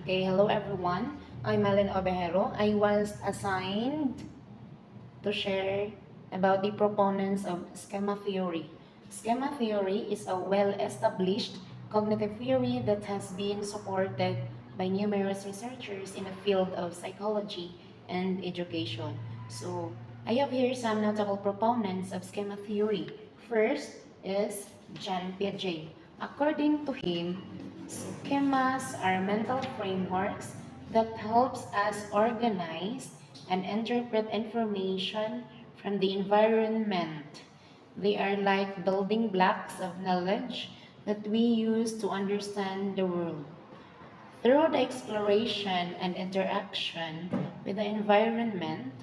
Okay, hello everyone. I'm Ellen Obejero. I was assigned to share about the proponents of schema theory. Schema theory is a well-established cognitive theory that has been supported by numerous researchers in the field of psychology and education. So, I have here some notable proponents of schema theory. First is John Piaget. According to him, schemas are mental frameworks that helps us organize and interpret information from the environment. They are like building blocks of knowledge that we use to understand the world. Through the exploration and interaction with the environment,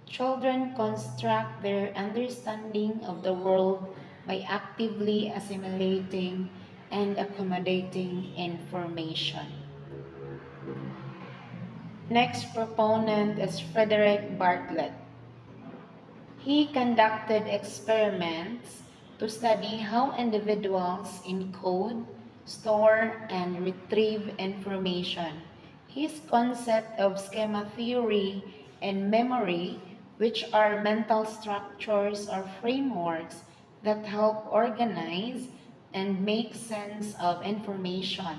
children construct their understanding of the world by actively assimilating and accommodating information. Next proponent is Frederick Bartlett. He conducted experiments to study how individuals encode, store, and retrieve information. His concept of schema theory and memory, which are mental structures or frameworks that help organize and make sense of information.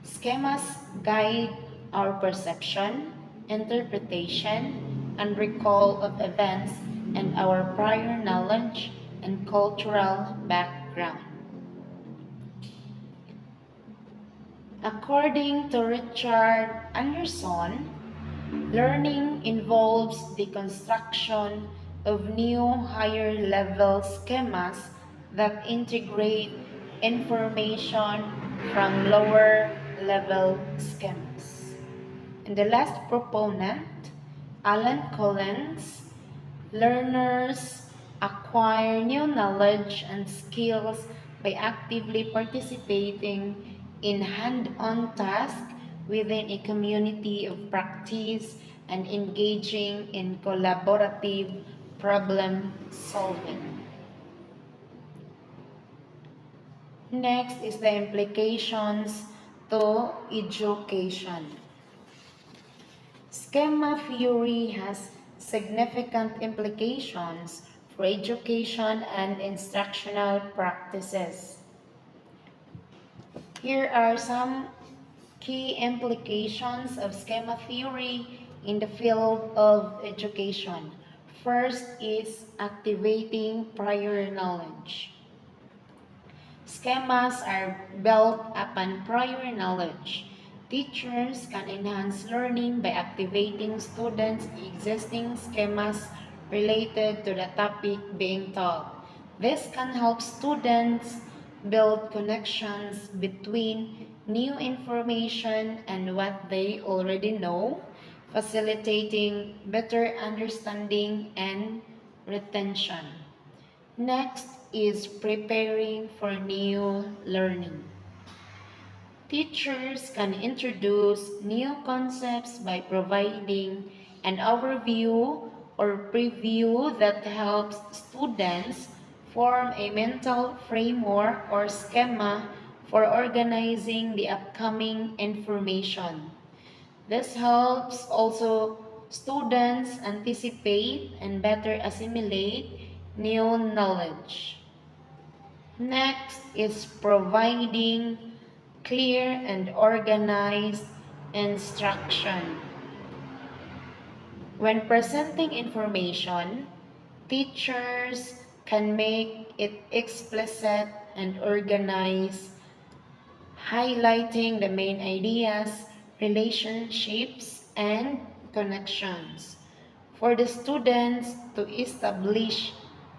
Schemas guide our perception, interpretation, and recall of events and our prior knowledge and cultural background. According to Richard Anderson, learning involves the construction of new higher level schemas that integrate information from lower level schemas. And the last proponent, Alan Collins, learners acquire new knowledge and skills by actively participating in hand-on tasks within a community of practice and engaging in collaborative problem solving. Next is the implications to education. Schema theory has significant implications for education and instructional practices. Here are some key implications of schema theory in the field of education. First is activating prior knowledge. Schemas are built upon prior knowledge. Teachers can enhance learning by activating students' existing schemas related to the topic being taught. This can help students build connections between new information and what they already know, facilitating better understanding and retention. Next is preparing for new learning. Teachers can introduce new concepts by providing an overview or preview that helps students form a mental framework or schema for organizing the upcoming information. This helps also students anticipate and better assimilate new knowledge. Next is providing clear and organized instruction. When presenting information, teachers can make it explicit and organized, highlighting the main ideas, relationships, and connections. For the students to establish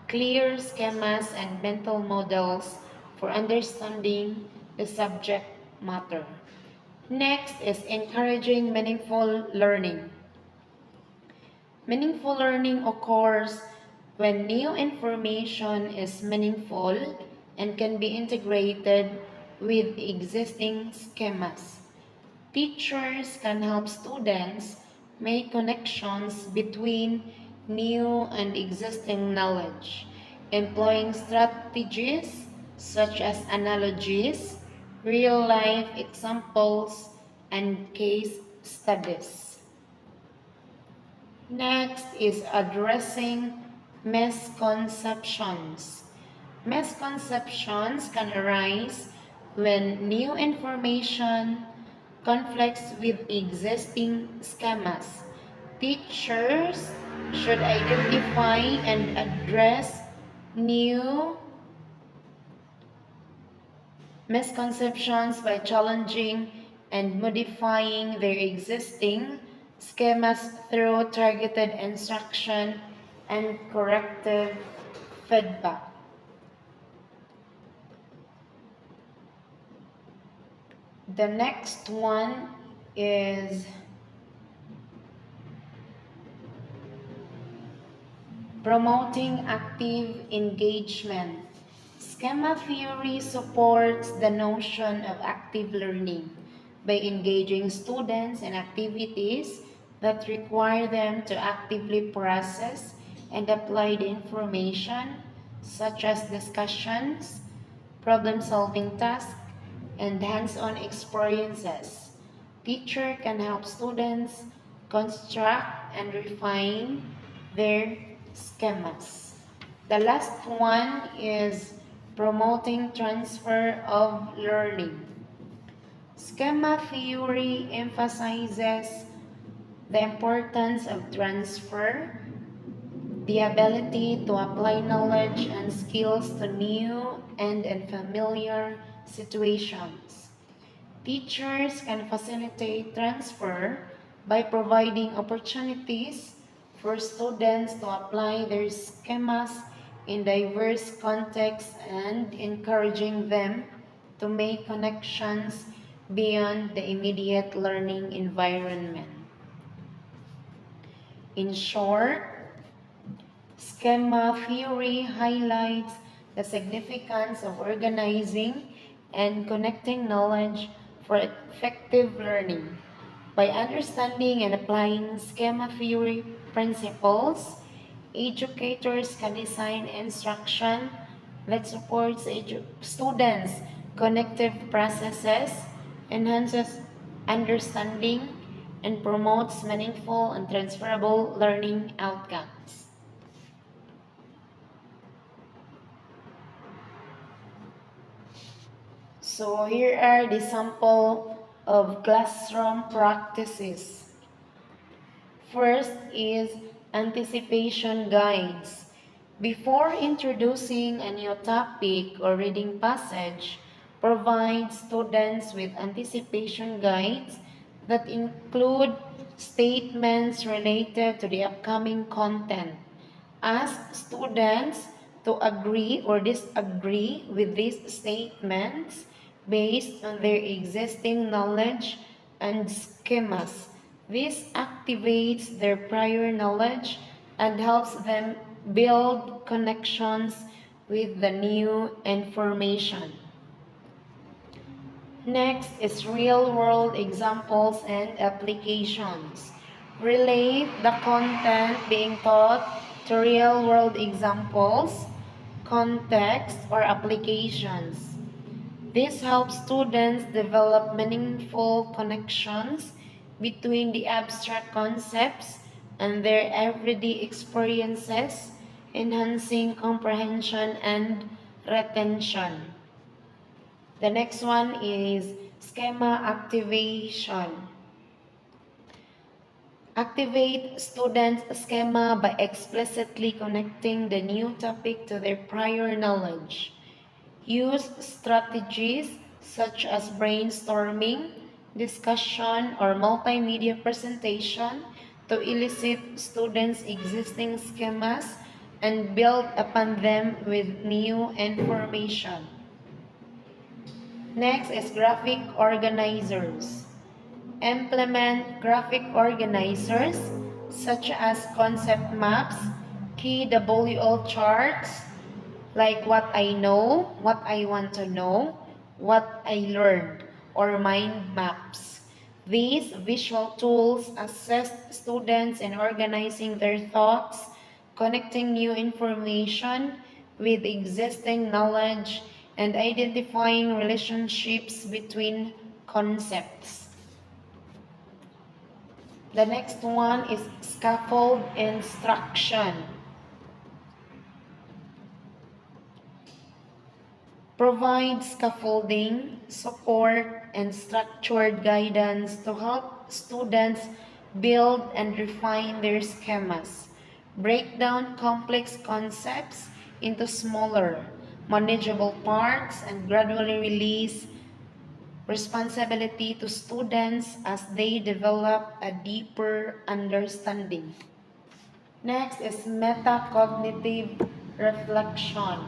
clear schemas and mental models for understanding the subject matter. Next is encouraging meaningful learning. Meaningful learning occurs when new information is meaningful and can be integrated with existing schemas. Teachers can help students make connections between new and existing knowledge, employing strategies such as analogies, real-life examples, and case studies. Next is addressing misconceptions. Misconceptions can arise when new information conflicts with existing schemas. Teachers should identify and address new misconceptions by challenging and modifying their existing schemas through targeted instruction and corrective feedback. The next one is promoting active engagement. Schema theory supports the notion of active learning by engaging students in activities that require them to actively process and apply the information, such as discussions, problem-solving tasks, and hands-on experiences. Teacher can help students construct and refine their schemas. The last one is promoting transfer of learning. Schema theory emphasizes the importance of transfer, the ability to apply knowledge and skills to new and unfamiliar situations. Teachers can facilitate transfer by providing opportunities for students to apply their schemas in diverse contexts and encouraging them to make connections beyond the immediate learning environment. In short, schema theory highlights the significance of organizing and connecting knowledge for effective learning. By understanding and applying schema theory principles, educators can design instruction that supports students' connective processes, enhances understanding, and promotes meaningful and transferable learning outcomes. So here are the sample of classroom practices. First is anticipation guides. Before introducing a new topic or reading passage, provide students with anticipation guides that include statements related to the upcoming content. Ask students to agree or disagree with these statements based on their existing knowledge and schemas. This activates their prior knowledge and helps them build connections with the new information. Next is real-world examples and applications. Relate the content being taught to real-world examples, context, or applications. This helps students develop meaningful connections between the abstract concepts and their everyday experiences, enhancing comprehension and retention. The next one is schema activation. Activate students' schema by explicitly connecting the new topic to their prior knowledge. Use strategies such as brainstorming, discussion, or multimedia presentation to elicit students' existing schemas and build upon them with new information. Next is graphic organizers. Implement graphic organizers such as concept maps, key WO charts, like what I know, what I want to know, what I learned, or mind maps. These visual tools assist students in organizing their thoughts, connecting new information with existing knowledge, and identifying relationships between concepts. The next one is scaffold instruction. Provide scaffolding, support, and structured guidance to help students build and refine their schemas. Break down complex concepts into smaller, manageable parts and gradually release responsibility to students as they develop a deeper understanding. Next is metacognitive reflection.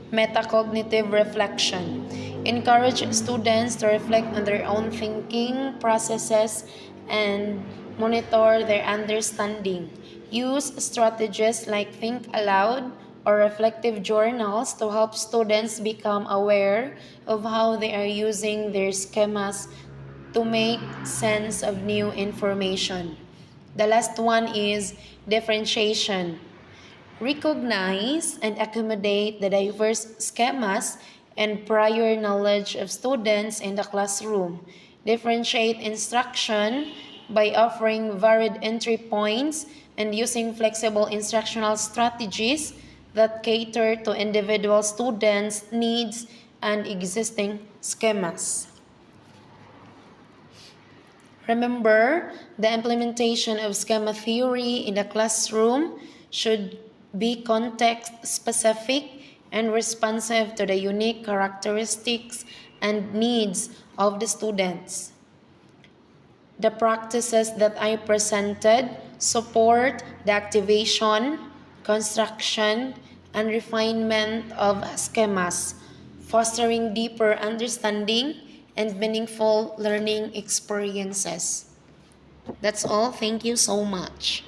Metacognitive reflection. Encourage students to reflect on their own thinking processes and monitor their understanding. Use strategies like think aloud or reflective journals to help students become aware of how they are using their schemas to make sense of new information. The last one is differentiation. Recognize and accommodate the diverse schemas and prior knowledge of students in the classroom. Differentiate instruction by offering varied entry points and using flexible instructional strategies that cater to individual students' needs and existing schemas. Remember, the implementation of schema theory in the classroom should be context-specific and responsive to the unique characteristics and needs of the students. The practices that I presented support the activation, construction, and refinement of schemas, fostering deeper understanding and meaningful learning experiences. That's all. Thank you so much.